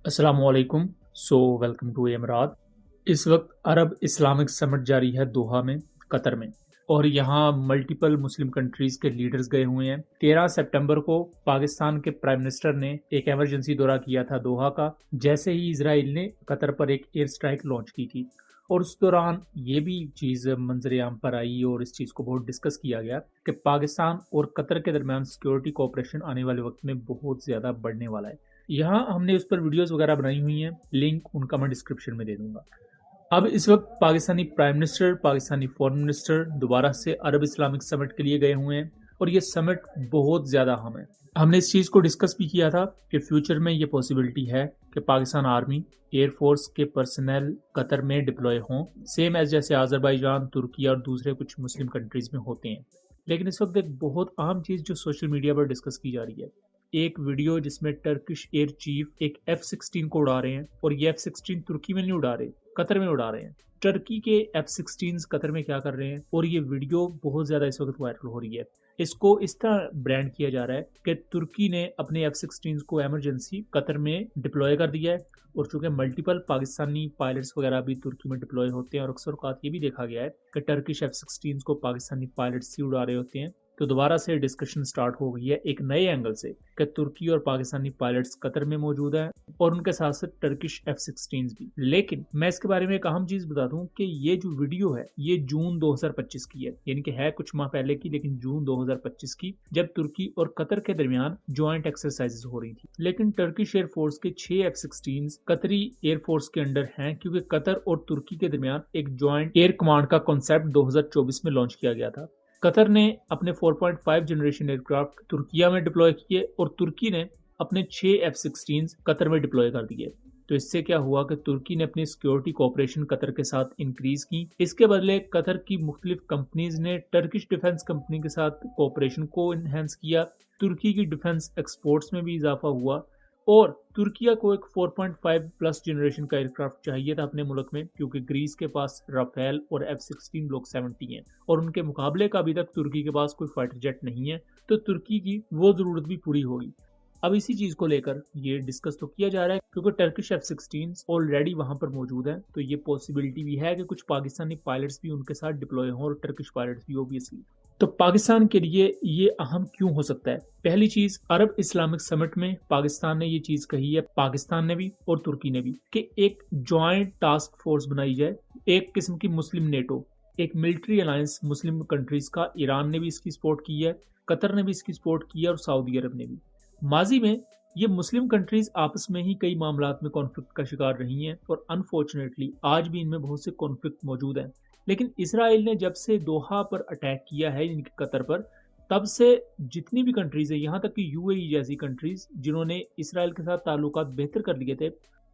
अस्सलामुअलैकुम। Welcome to इमरात। इस वक्त अरब इस्लामिक समिट जारी है दोहा में, कतर में। और यहाँ मल्टीपल मुस्लिम कंट्रीज के लीडर्स गए हुए हैं। 13 सितंबर को पाकिस्तान के प्राइम मिनिस्टर ने एक इमरजेंसी दौरा किया था दोहा का, जैसे ही इसराइल ने कतर पर एक एयर स्ट्राइक लॉन्च की थी। और उस दौरान ये भी चीज़ मंजरेआम पर आई और इस चीज़ को बहुत डिस्कस किया गया कि पाकिस्तान और कतर के दरमियान सिक्योरिटी कोऑपरेशन आने वाले वक्त में बहुत ज़्यादा बढ़ने वाला है। यहाँ हमने उस पर वीडियोस वगैरह बनाई हुई हैं, लिंक उनका मैं डिस्क्रिप्शन में दे दूंगा। अब इस वक्त Pakistani prime minister, Pakistani foreign minister दोबारा से अरब इस्लामिक समिट के लिए गए हुए हैं और ये समिट बहुत ज़्यादा अहम है। हमने इस चीज़ को डिस्कस भी किया था कि फ्यूचर में ये पॉसिबिलिटी है कि पाकिस्तान आर्मी एयरफोर्स के पर्सनल कतर में डिप्लॉय हों, सेम एज जैसे आज़रबाईजान, तुर्की और दूसरे कुछ मुस्लिम कंट्रीज़ में होते हैं। लेकिन इस वक्त एक बहुत अहम चीज़ जो सोशल मीडिया पर डिस्कस की जा रही है, एक वीडियो जिसमें टर्किश एयर चीफ एक F-16 को उड़ा रहे हैं और ये F-16 तुर्की में नहीं उड़ा रहे, कतर में उड़ा रहे हैं। टर्की के F-16 कतर में क्या कर रहे हैं और ये वीडियो बहुत ज़्यादा इस वक्त वायरल हो रही है। इसको इस तरह ब्रांड किया जा रहा है कि तुर्की ने अपने F-16 को एमरजेंसी कतर में डिप्लॉय कर दिया है। और चूंकि मल्टीपल पाकिस्तानी पायलट्स वगैरह भी तुर्की में डिप्लॉय होते हैं और अक्सर औकात ये भी देखा गया है कि टर्किश F-16 को पाकिस्तानी पायलट्स ही उड़ा रहे होते हैं। तो दोबारा से डिस्कशन स्टार्ट हो गई है एक नए एंगल से कि तुर्की और पाकिस्तानी पायलट्स कतर में मौजूद हैं और उनके साथ साथ टर्किश F-16 भी। लेकिन मैं इसके बारे में एक अहम चीज बता दूं कि ये जो वीडियो है ये जून 2025 की है, यानी कि है कुछ माह पहले की, लेकिन जून 2025 की, जब तुर्की और कतर के दरमियान ज्वाइंट एक्सरसाइजेस हो रही थी। लेकिन टर्किश एयरफोर्स के 6 F-16 कतरी एयरफोर्स के अंडर हैं, क्योंकि कतर और तुर्की के दरमियान एक ज्वाइंट एयर कमांड का कॉन्सेप्ट 2024 में लॉन्च किया गया था। कतर ने अपने 4.5 जनरेशन एयरक्राफ्ट तुर्किया में डिप्लॉय किए और तुर्की ने अपने 6 F-16 कतर में डिप्लॉय कर दिए। तो इससे क्या हुआ कि तुर्की ने अपनी सिक्योरिटी कोऑपरेशन कतर के साथ इंक्रीज की। इसके बदले कतर की मुख्तलिफ कंपनीज ने टर्किश डिफेंस कंपनी के साथ कोऑपरेशन को इनहेंस किया। तुर्की की डिफेंस एक्सपोर्ट्स में भी इजाफा हुआ और तुर्किया को एक 4.5 प्लस जनरेशन का एयरक्राफ्ट चाहिए था अपने मुल्क में, क्योंकि ग्रीस के पास राफेल और F-16 ब्लॉक 70 हैं और उनके मुकाबले का अभी तक तुर्की के पास कोई फाइटर जेट नहीं है। तो तुर्की की वो जरूरत भी पूरी होगी। अब इसी चीज को लेकर ये डिस्कस तो किया जा रहा है, क्योंकि टर्किश F-16 ऑलरेडी वहां पर मौजूद है, तो ये पॉसिबिलिटी भी है कि कुछ पाकिस्तानी पायलट्स भी उनके साथ डिप्लॉय हों और टर्किश पायलट्स भी ओबियसली। तो पाकिस्तान के लिए ये अहम क्यों हो सकता है? पहली चीज, अरब इस्लामिक समिट में पाकिस्तान ने ये चीज कही है, पाकिस्तान ने भी और तुर्की ने भी, कि एक ज्वाइंट टास्क फोर्स बनाई जाए, एक किस्म की मुस्लिम नेटो, एक मिलिट्री अलायंस मुस्लिम कंट्रीज का। ईरान ने भी इसकी सपोर्ट की है, कतर ने भी इसकी सपोर्ट की है और सऊदी अरब ने भी। माजी में ये मुस्लिम कंट्रीज आपस में ही कई मामलात में कॉन्फ्लिक्ट का शिकार रही हैं और अनफॉर्चुनेटली आज भी इनमें बहुत से कॉन्फ्लिक्ट मौजूद हैं। लेकिन इसराइल ने जब से दोहा पर अटैक किया है, इनके कतर पर, तब से जितनी भी कंट्रीज है, यहाँ तक कि यूएई जैसी कंट्रीज जिन्होंने इसराइल के साथ ताल्लुकात बेहतर कर लिए थे,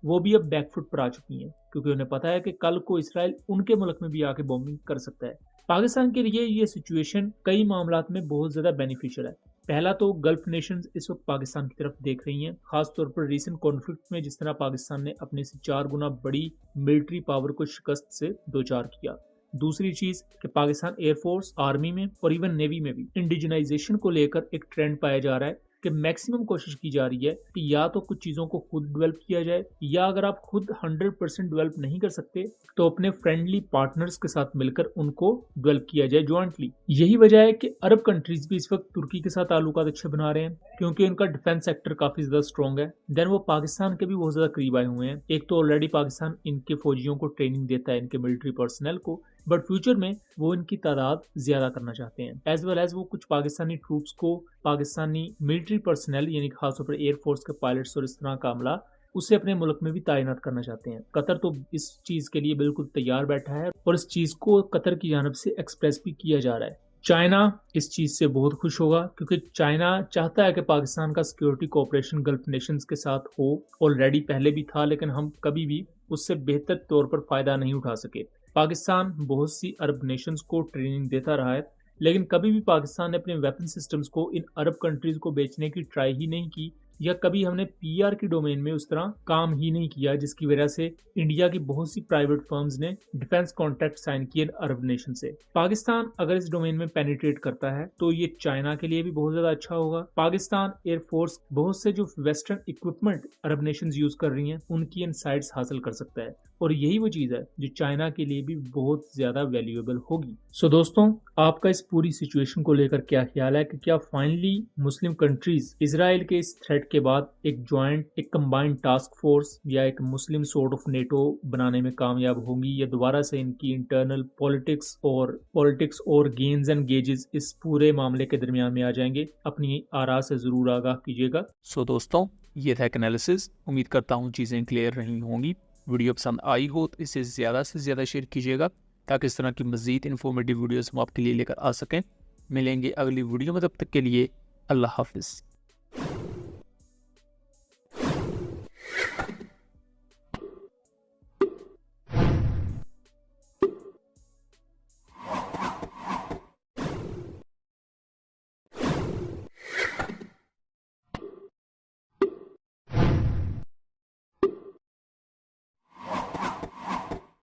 वो भी अब बैकफुट पर आ चुकी हैं, क्योंकि उन्हें पता है कि कल को इसराइल उनके मुल्क में भी आके बॉम्बिंग कर सकता है। पाकिस्तान के लिए ये सिचुएशन कई मामलात में बहुत ज्यादा बेनिफिशियल है। पहला तो गल्फ नेशंस इस वक्त पाकिस्तान की तरफ देख रही हैं, खासतौर पर रीसेंट कॉन्फ्लिक्ट में जिस तरह पाकिस्तान ने अपने से 4 गुना बड़ी मिलिट्री पावर को शिकस्त से दो चार किया। दूसरी चीज कि पाकिस्तान एयरफोर्स, आर्मी में और इवन नेवी में भी इंडिजिनाइजेशन को लेकर एक ट्रेंड पाया जा रहा है कि मैक्सिमम कोशिश की जा रही है कि या तो कुछ चीज़ों को खुद डेवलप किया जाए, या अगर आप खुद 100% डेवलप नहीं कर सकते तो अपने फ्रेंडली पार्टनर्स के साथ मिलकर उनको डेवलप किया जाए जॉइंटली। यही वजह है कि अरब कंट्रीज भी इस वक्त तुर्की के साथ ताल्लुकात अच्छे बना रहे हैं, क्योंकि उनका डिफेंस सेक्टर काफी ज्यादा स्ट्रॉन्ग है। देन वो पाकिस्तान के भी बहुत ज्यादा करीब आए हुए हैं। एक तो ऑलरेडी पाकिस्तान इनके फौजियों को ट्रेनिंग देता है, इनके मिलिट्री पर्सनल को, बट फ्यूचर में वो इनकी तादाद ज्यादा करना चाहते हैं। एज वेल एज वो कुछ पाकिस्तानी ट्रूप्स को, पाकिस्तानी मिलिट्री पर्सनल यानी खासतौर पर एयरफोर्स के पायलट्स और इस तरह का अमला, उसे अपने मुल्क में भी तैनात करना चाहते हैं। कतर तो इस चीज के लिए बिल्कुल तैयार बैठा है और इस चीज को कतर की जानब से एक्सप्रेस भी किया जा रहा है। चाइना इस चीज से बहुत खुश होगा, क्योंकि चाइना चाहता है कि पाकिस्तान का सिक्योरिटी कोऑपरेशन गल्फ नेशंस के साथ हो। ऑलरेडी पहले भी था, लेकिन हम कभी भी उससे बेहतर तौर पर फायदा नहीं उठा सके। पाकिस्तान बहुत सी अरब नेशंस को ट्रेनिंग देता रहा है, लेकिन कभी भी पाकिस्तान ने अपने वेपन सिस्टम्स को इन अरब कंट्रीज को बेचने की ट्राई ही नहीं की या कभी हमने पीआर की डोमेन में उस तरह काम ही नहीं किया, जिसकी वजह से इंडिया की बहुत सी प्राइवेट फर्म्स ने डिफेंस कॉन्ट्रैक्ट साइन किए अरब नेशन से। पाकिस्तान अगर इस डोमेन में पेनिट्रेट करता है तो ये चाइना के लिए भी बहुत ज्यादा अच्छा होगा। पाकिस्तान एयरफोर्स बहुत से जो वेस्टर्न इक्विपमेंट अरब नेशंस यूज कर रही हैं उनकी इनसाइट्स हासिल कर सकता है, और यही वो चीज है जो चाइना के लिए भी बहुत ज्यादा वैल्यूएबल होगी। सो दोस्तों, आपका इस पूरी सिचुएशन को लेकर क्या ख्याल है कि क्या फाइनली मुस्लिम कंट्रीज इजराइल के इस थ्रेट के बाद एक कंबाइंड टास्क फोर्स या एक मुस्लिम सॉर्ट ऑफ नेटो बनाने में कामयाब होंगी, या दोबारा से इनकी इंटरनल पॉलिटिक्स और गेन्स एंड गेजेस इस पूरे मामले के दरमियान में आ जाएंगे? अपनी आरा से जरूर आगाह कीजिएगा। सो दोस्तों, ये था एक एनालिसिस। उम्मीद करता हूँ चीज़ें क्लियर रही होंगी। वीडियो पसंद आई हो तो इसे ज़्यादा से ज़्यादा शेयर कीजिएगा ताकि इस तरह की मज़ीद इन्फॉर्मेटिव वीडियोस हम आपके लिए लेकर आ सकें। मिलेंगे अगली वीडियो में, तब तक के लिए अल्लाह हाफिज़।